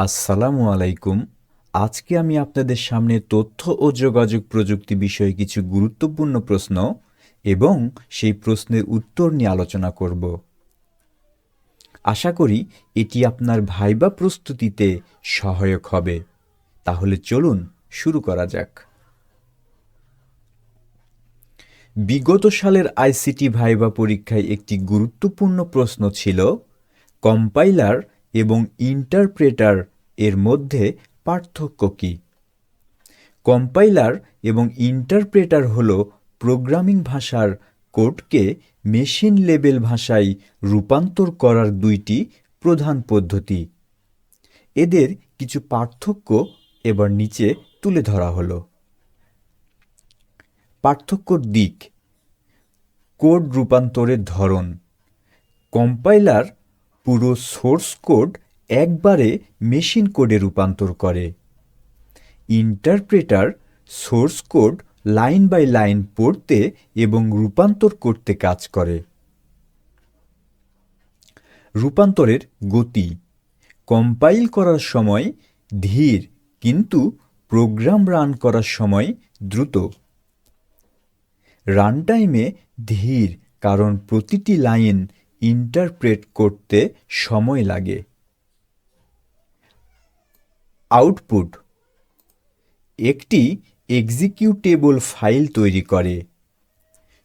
আসসালামু আলাইকুম। আজকে আমি আপনাদের সামনে তথ্য ও যোগাযোগ প্রযুক্তি বিষয়ে কিছু গুরুত্বপূর্ণ প্রশ্ন এবং সেই প্রশ্নের উত্তর নিয়ে আলোচনা করব। আশা করি এটি আপনার ভাইবা প্রস্তুতিতে সহায়ক হবে। তাহলে চলুন শুরু করা যাক। বিগত সালের আইসিটি ভাইবা পরীক্ষায় একটি গুরুত্বপূর্ণ প্রশ্ন ছিল, কম্পাইলার এবং ইন্টারপ্রেটার এর মধ্যে পার্থক্য কী? কম্পাইলার এবং ইন্টারপ্রেটার হল প্রোগ্রামিং ভাষার কোডকে মেশিন লেভেল ভাষায় রূপান্তর করার দুইটি প্রধান পদ্ধতি। এদের কিছু পার্থক্য এবার নিচে তুলে ধরা হলো। পার্থক্যর দিক: কোড রূপান্তরের ধরন। কম্পাইলার পুরো সোর্স কোড একবারে মেশিন কোডে রূপান্তর করে। Interpreter source code line by line পড়তে এবং রূপান্তর করতে কাজ করে। রূপান্তরের গতি: কম্পাইল করার সময় ধীর, কিন্তু প্রোগ্রাম রান করার সময় দ্রুত। রান টাইমে ধীর, কারণ প্রতিটি লাইন ইন্টারপ্রেট করতে সময় লাগে। আউটপুট: একটি এক্সিকিউটেবল ফাইল তৈরি করে।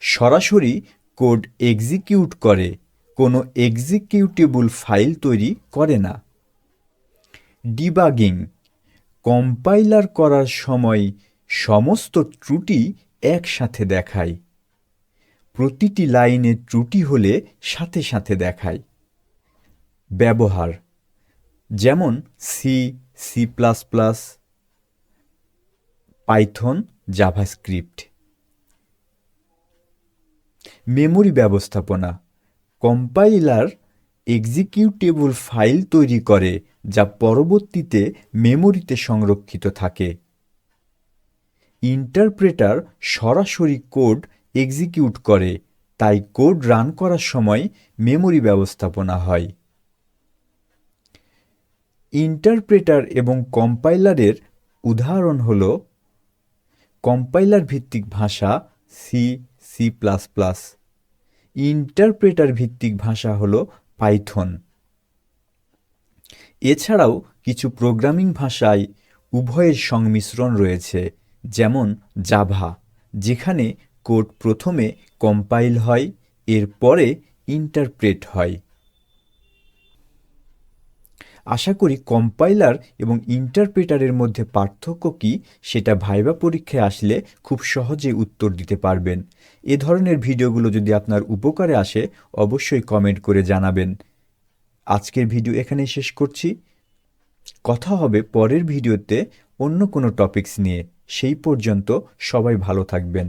সরাসরি কোড এক্সিকিউট করে, কোনো এক্সিকিউটেবল ফাইল তৈরি করে না। ডিবাগিং: কম্পাইলার করার সময় সমস্ত ত্রুটি একসাথে দেখায়। প্রতিটি লাইনে ত্রুটি হলে সাথে সাথে দেখায়। ব্যবহার: যেমন C, C plus plus, Python, JavaScript. Memory ব্যবস্থাপনা: কম্পাইলার এক্সিকিউটেবল ফাইল তৈরি করে যা পরবর্তীতে মেমরিতে সংরক্ষিত থাকে। ইন্টারপ্রেটার সরাসরি কোড এক্সিকিউট করে, তাই কোড রান করার সময় মেমরি ব্যবস্থাপনা হয়। ইন্টারপ্রেটার এবং কম্পাইলারের উদাহরণ হল কম্পাইলার ভিত্তিক ভাষা C, C plus plus. Interpreter ভিত্তিক ভাষা হল পাইথন। এছাড়াও কিছু প্রোগ্রামিং ভাষায় উভয়ের সংমিশ্রণ রয়েছে, যেমন জাভা, যেখানে কোড প্রথমে কম্পাইল হয়, এরপরে ইন্টারপ্রেট হয়। আশা করি কম্পাইলার এবং ইন্টারপ্রেটারের মধ্যে পার্থক্য কী সেটা ভাইবা পরীক্ষায় আসলে খুব সহজে উত্তর দিতে পারবেন। এ ধরনের ভিডিওগুলো যদি আপনার উপকারে আসে অবশ্যই কমেন্ট করে জানাবেন। আজকের ভিডিও এখানেই শেষ করছি। কথা হবে পরের ভিডিওতে অন্য কোনো টপিকস নিয়ে। সেই পর্যন্ত সবাই ভালো থাকবেন।